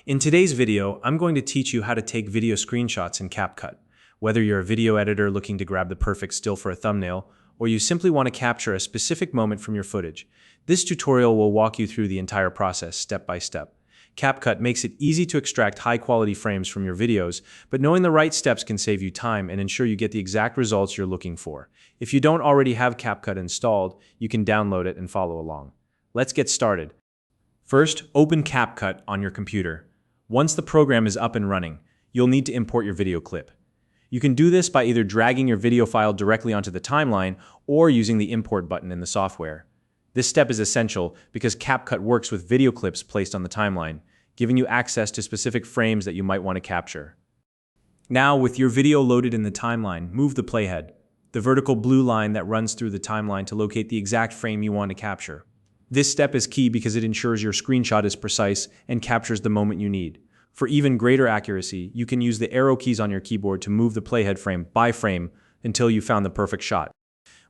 In today's video, I'm going to teach you how to take video screenshots in CapCut. Whether you're a video editor looking to grab the perfect still for a thumbnail, or you simply want to capture a specific moment from your footage, this tutorial will walk you through the entire process step by step. CapCut makes it easy to extract high-quality frames from your videos, but knowing the right steps can save you time and ensure you get the exact results you're looking for. If you don't already have CapCut installed, you can download it and follow along. Let's get started. First, open CapCut on your computer. Once the program is up and running, you'll need to import your video clip. You can do this by either dragging your video file directly onto the timeline or using the import button in the software. This step is essential because CapCut works with video clips placed on the timeline, giving you access to specific frames that you might want to capture. Now, with your video loaded in the timeline, move the playhead, the vertical blue line that runs through the timeline to locate the exact frame you want to capture. This step is key because it ensures your screenshot is precise and captures the moment you need. For even greater accuracy, you can use the arrow keys on your keyboard to move the playhead frame by frame until you found the perfect shot.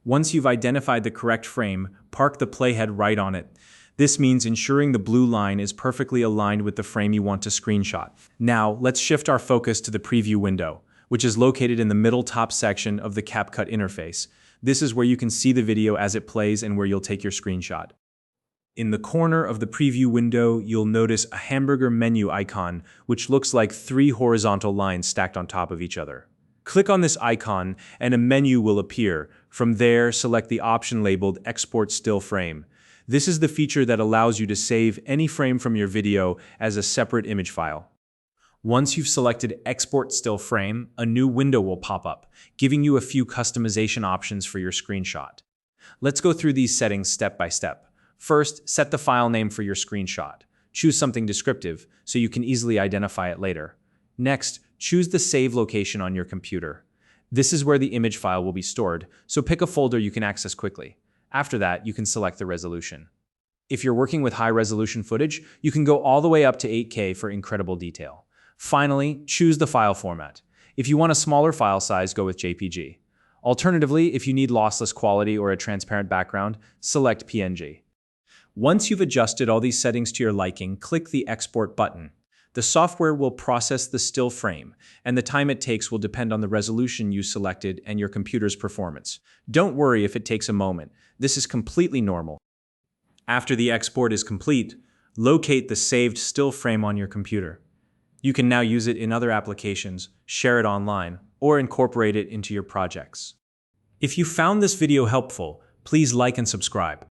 Once you've identified the correct frame, park the playhead right on it. This means ensuring the blue line is perfectly aligned with the frame you want to screenshot. Now, let's shift our focus to the preview window, which is located in the middle top section of the CapCut interface. This is where you can see the video as it plays and where you'll take your screenshot. In the corner of the preview window, you'll notice a hamburger menu icon, which looks like 3 horizontal lines stacked on top of each other. Click on this icon and a menu will appear. From there, select the option labeled Export Still Frame. This is the feature that allows you to save any frame from your video as a separate image file. Once you've selected Export Still Frame, a new window will pop up, giving you a few customization options for your screenshot. Let's go through these settings step by step. First, set the file name for your screenshot. Choose something descriptive so you can easily identify it later. Next, choose the save location on your computer. This is where the image file will be stored, so pick a folder you can access quickly. After that, you can select the resolution. If you're working with high-resolution footage, you can go all the way up to 8K for incredible detail. Finally, choose the file format. If you want a smaller file size, go with JPG. Alternatively, if you need lossless quality or a transparent background, select PNG. Once you've adjusted all these settings to your liking, click the Export button. The software will process the still frame, and the time it takes will depend on the resolution you selected and your computer's performance. Don't worry if it takes a moment. This is completely normal. After the export is complete, locate the saved still frame on your computer. You can now use it in other applications, share it online, or incorporate it into your projects. If you found this video helpful, please like and subscribe.